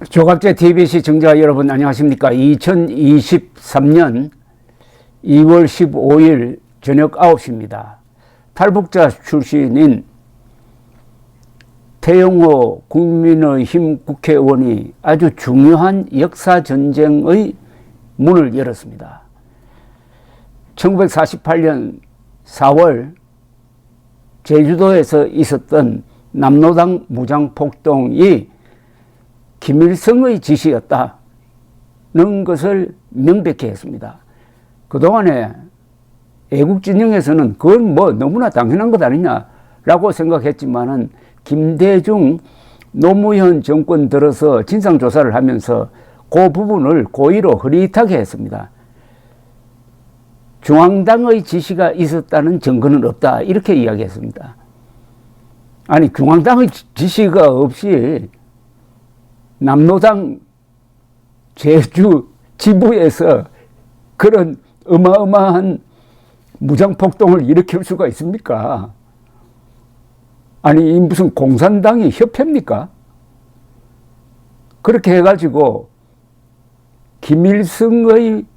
조갑제 TV 시청자 여러분 안녕하십니까. 2023년 2월 15일 저녁 9시입니다. 탈북자 출신인 태영호 국민의힘 국회의원이 아주 중요한 역사전쟁의 문을 열었습니다. 1948년 4월 제주도에서 있었던 남로당 무장폭동이 김일성의 지시였다는 것을 명백히 했습니다. 그동안에 애국진영에서는 그건 뭐 너무나 당연한 것 아니냐라고 생각했지만은 김대중 노무현 정권 들어서 진상조사를 하면서 그 부분을 고의로 흐릿하게 했습니다. 중앙당의 지시가 있었다는 증거는 없다 이렇게 이야기했습니다. 아니 중앙당의 지시가 없이 남로당 제주 지부에서 그런 어마어마한 무장폭동을 일으킬 수가 있습니까? 아니 무슨 공산당이 협회입니까? 그렇게 해가지고 김일성의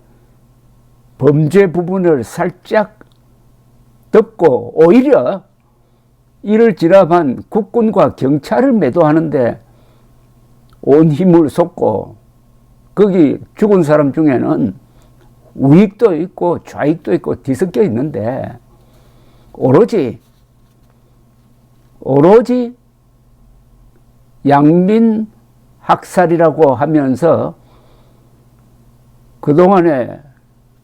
범죄 부분을 살짝 덮고 오히려 이를 지람한 국군과 경찰을 매도하는데 온 힘을 쏟고 거기 죽은 사람 중에는 우익도 있고 좌익도 있고 뒤섞여 있는데 오로지 양민 학살이라고 하면서 그동안에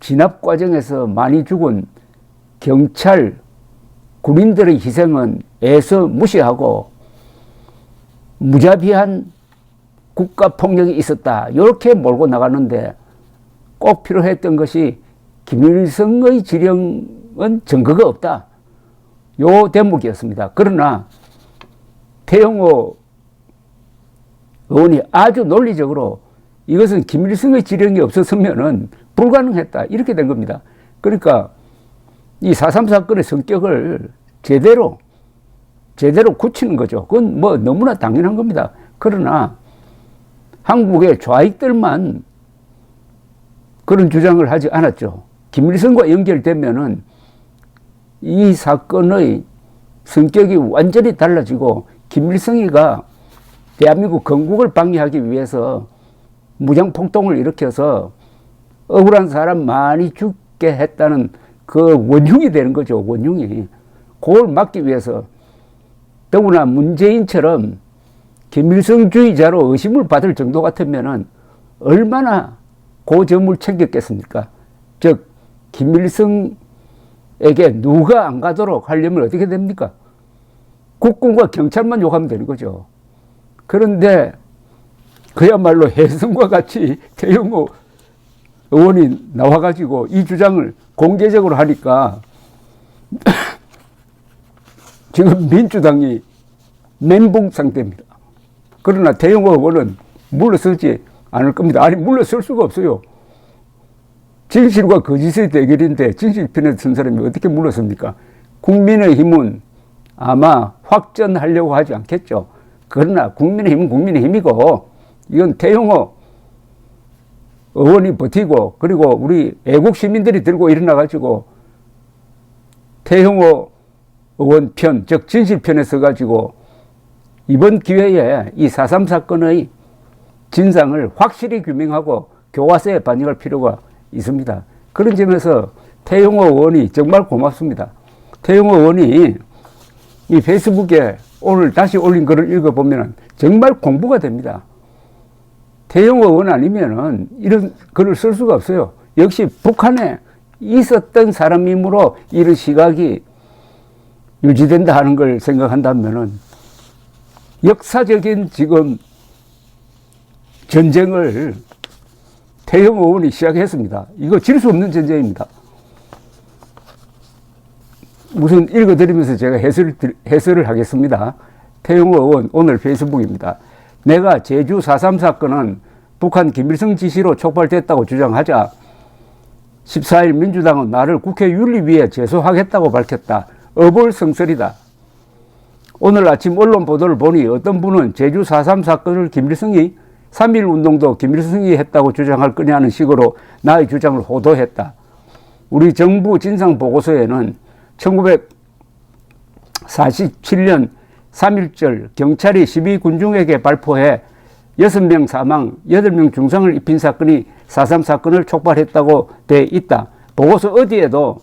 진압 과정에서 많이 죽은 경찰 군인들의 희생은 애써 무시하고 무자비한 국가폭력이 있었다 이렇게 몰고 나가는데 꼭 필요했던 것이 김일성의 지령은 증거가 없다 요 대목이었습니다. 그러나 태영호 의원이 아주 논리적으로 이것은 김일성의 지령이 없었으면은 불가능했다 이렇게 된 겁니다. 그러니까 이 4.3 사건의 성격을 제대로 굳히는 거죠. 그건 뭐 너무나 당연한 겁니다. 그러나 한국의 좌익들만 그런 주장을 하지 않았죠. 김일성과 연결되면은 이 사건의 성격이 완전히 달라지고 김일성이가 대한민국 건국을 방해하기 위해서 무장폭동을 일으켜서 억울한 사람 많이 죽게 했다는 그 원흉이 되는 거죠. 원흉이. 그걸 막기 위해서 더구나 문재인처럼 김일성주의자로 의심을 받을 정도 같으면은 얼마나 그 점을 챙겼겠습니까? 즉 김일성에게 누가 안 가도록 하려면 어떻게 됩니까? 국군과 경찰만 욕하면 되는 거죠. 그런데 그야말로 혜성과 같이 태영호 의원이 나와가지고 이 주장을 공개적으로 하니까 지금 민주당이 멘붕 상태입니다. 그러나 태영호 의원은 물러서지 않을 겁니다. 아니 물러설 수가 없어요. 진실과 거짓의 대결인데 진실편에 선 사람이 어떻게 물러섭니까? 국민의힘은 아마 확전하려고 하지 않겠죠. 그러나 국민의힘은 국민의힘이고 이건 태영호 의원이 버티고 그리고 우리 애국 시민들이 들고 일어나가지고 태영호 의원 편, 즉 진실편에 서가지고 이번 기회에 이 4.3 사건의 진상을 확실히 규명하고 교과서에 반영할 필요가 있습니다. 그런 점에서 태영호 의원이 정말 고맙습니다. 태영호 의원이 이 페이스북에 오늘 다시 올린 글을 읽어보면 정말 공부가 됩니다. 태영호 의원 아니면은 이런 글을 쓸 수가 없어요. 역시 북한에 있었던 사람이므로 이런 시각이 유지된다 하는 걸 생각한다면은 역사적인 지금 전쟁을 태영호 의원이 시작했습니다. 이거 질 수 없는 전쟁입니다. 우선 읽어드리면서 제가 해설을 하겠습니다. 태영호 의원 오늘 페이스북입니다. 내가 제주 4.3 사건은 북한 김일성 지시로 촉발됐다고 주장하자 14일 민주당은 나를 국회 윤리위에 제소하겠다고 밝혔다. 어불성설이다. 오늘 아침 언론 보도를 보니 어떤 분은 제주 4.3 사건을 김일성이 3.1 운동도 김일성이 했다고 주장할 거냐는 식으로 나의 주장을 호도했다. 우리 정부 진상보고서에는 1947년 3.1절 경찰이 시비군중에게 발포해 6명 사망, 8명 중상을 입힌 사건이 4.3 사건을 촉발했다고 돼 있다. 보고서 어디에도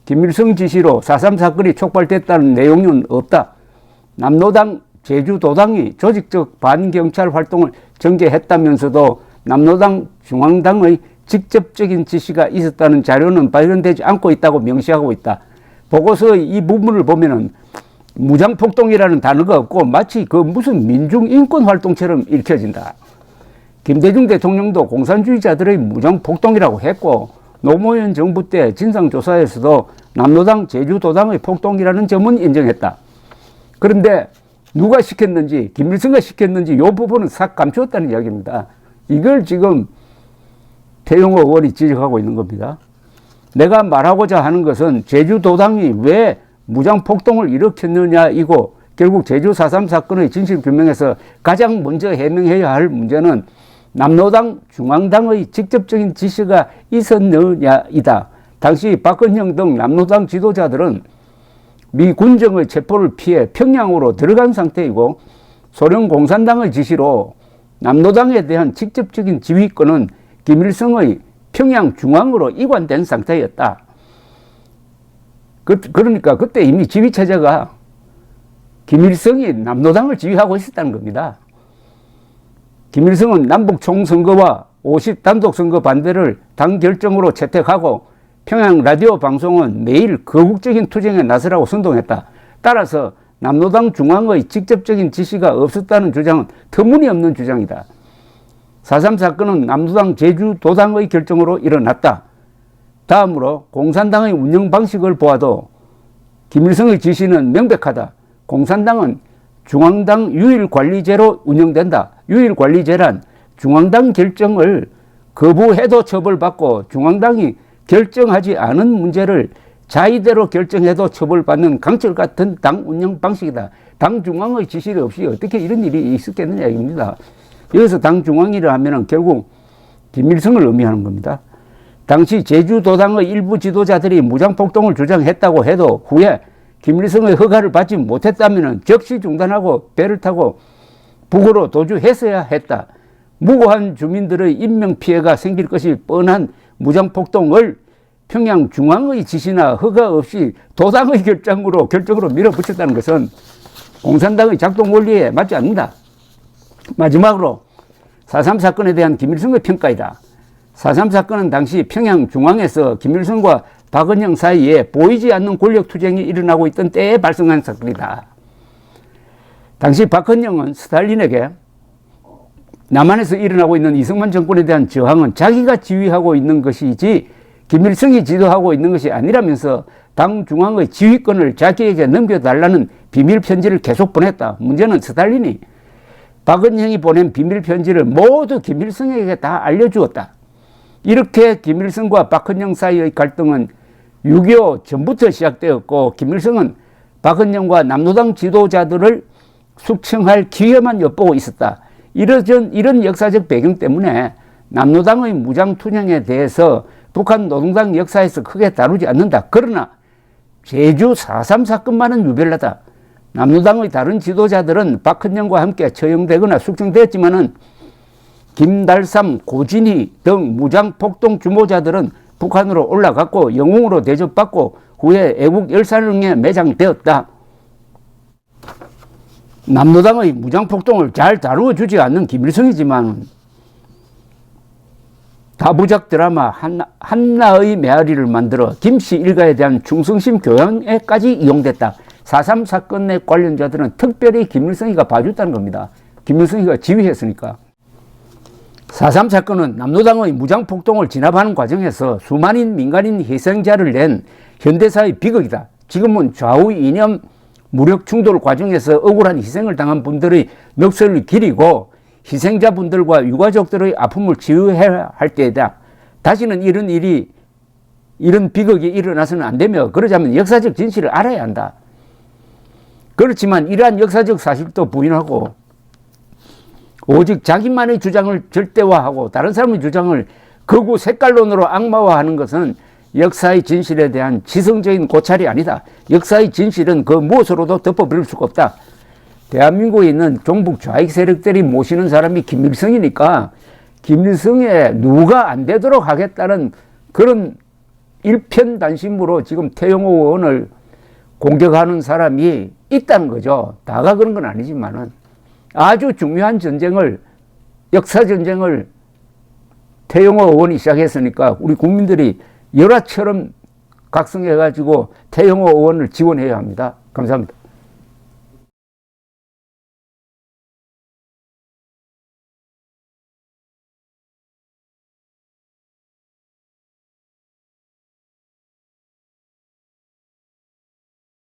김일성 지시로 4.3 사건이 촉발됐다는 내용은 없다. 남로당 제주도당이 조직적 반경찰 활동을 전개했다면서도 남로당 중앙당의 직접적인 지시가 있었다는 자료는 발견되지 않고 있다고 명시하고 있다. 보고서의 이 부분을 보면은 무장폭동이라는 단어가 없고 마치 그 무슨 민중인권활동처럼 읽혀진다. 김대중 대통령도 공산주의자들의 무장폭동이라고 했고 노무현 정부 때 진상조사에서도 남로당 제주도당의 폭동이라는 점은 인정했다. 그런데 누가 시켰는지 김일성가 시켰는지 이 부분은 싹 감추었다는 이야기입니다. 이걸 지금 태용호 의원이 지적하고 있는 겁니다. 내가 말하고자 하는 것은 제주도당이 왜 무장폭동을 일으켰느냐 이고 결국 제주 4.3 사건의 진실규명에서 가장 먼저 해명해야 할 문제는 남로당 중앙당의 직접적인 지시가 있었느냐이다. 당시 박근형 등 남로당 지도자들은 미 군정의 체포를 피해 평양으로 들어간 상태이고 소련 공산당의 지시로 남로당에 대한 직접적인 지휘권은 김일성의 평양 중앙으로 이관된 상태였다. 그러니까 그때 이미 지휘체제가 김일성이 남로당을 지휘하고 있었다는 겁니다. 김일성은 남북 총선거와 50 단독선거 반대를 당 결정으로 채택하고 평양 라디오 방송은 매일 거국적인 투쟁에 나서라고 선동했다. 따라서 남로당 중앙의 직접적인 지시가 없었다는 주장은 터무니없는 주장이다. 4.3 사건은 남로당 제주도당의 결정으로 일어났다. 다음으로 공산당의 운영 방식을 보아도 김일성의 지시는 명백하다. 공산당은 중앙당 유일관리제로 운영된다. 유일관리제란 중앙당 결정을 거부해도 처벌받고 중앙당이 결정하지 않은 문제를 자의대로 결정해도 처벌받는 강철 같은 당 운영 방식이다. 당 중앙의 지시 없이 어떻게 이런 일이 있었겠느냐 입니다. 여기서 당 중앙이라 하면은 결국 김일성을 의미하는 겁니다. 당시 제주도당의 일부 지도자들이 무장폭동을 주장했다고 해도 후에 김일성의 허가를 받지 못했다면 즉시 중단하고 배를 타고 북으로 도주했어야 했다. 무고한 주민들의 인명피해가 생길 것이 뻔한 무장폭동을 평양 중앙의 지시나 허가 없이 도당의 결정으로 밀어붙였다는 것은 공산당의 작동 원리에 맞지 않는다. 마지막으로 4.3 사건에 대한 김일성의 평가이다. 4.3 사건은 당시 평양 중앙에서 김일성과 박은영 사이에 보이지 않는 권력투쟁이 일어나고 있던 때에 발생한 사건이다. 당시 박은영은 스탈린에게 남한에서 일어나고 있는 이승만 정권에 대한 저항은 자기가 지휘하고 있는 것이지 김일성이 지도하고 있는 것이 아니라면서 당 중앙의 지휘권을 자기에게 넘겨달라는 비밀 편지를 계속 보냈다. 문제는 스탈린이 박은영이 보낸 비밀 편지를 모두 김일성에게 다 알려주었다. 이렇게 김일성과 박은영 사이의 갈등은 6.25 전부터 시작되었고 김일성은 박은영과 남로당 지도자들을 숙청할 기회만 엿보고 있었다. 이런 역사적 배경 때문에 남로당의 무장투쟁에 대해서 북한 노동당 역사에서 크게 다루지 않는다. 그러나 제주 4.3 사건만은 유별나다. 남로당의 다른 지도자들은 박헌영과 함께 처형되거나 숙청되었지만은 김달삼, 고진희 등 무장폭동 주모자들은 북한으로 올라갔고 영웅으로 대접받고 후에 애국 열사령에 매장되었다. 남로당의 무장폭동을 잘 다루어주지 않는 김일성이지만 다부작 드라마 한나의 메아리를 만들어 김씨 일가에 대한 충성심 교양에까지 이용됐다. 4.3 사건의 관련자들은 특별히 김일성이가 봐줬다는 겁니다. 김일성이가 지휘했으니까. 4.3 사건은 남로당의 무장폭동을 진압하는 과정에서 수많은 민간인 희생자를 낸 현대사의 비극이다. 지금은 좌우 이념 무력 충돌 과정에서 억울한 희생을 당한 분들의 넋을 기리고 희생자분들과 유가족들의 아픔을 치유해야 할 때이다. 다시는 이런 비극이 일어나서는 안 되며 그러자면 역사적 진실을 알아야 한다. 그렇지만 이러한 역사적 사실도 부인하고 오직 자기만의 주장을 절대화하고 다른 사람의 주장을 극우 색깔론으로 악마화하는 것은 역사의 진실에 대한 지성적인 고찰이 아니다. 역사의 진실은 그 무엇으로도 덮어버릴 수가 없다. 대한민국에 있는 종북 좌익 세력들이 모시는 사람이 김일성이니까 김일성에 누가 안 되도록 하겠다는 그런 일편단심으로 지금 태영호 의원을 공격하는 사람이 있다는 거죠. 다가 그런 건 아니지만은 아주 중요한 전쟁을, 역사전쟁을 태영호 의원이 시작했으니까 우리 국민들이 열화처럼 각성해가지고 태영호 의원을 지원해야 합니다. 감사합니다.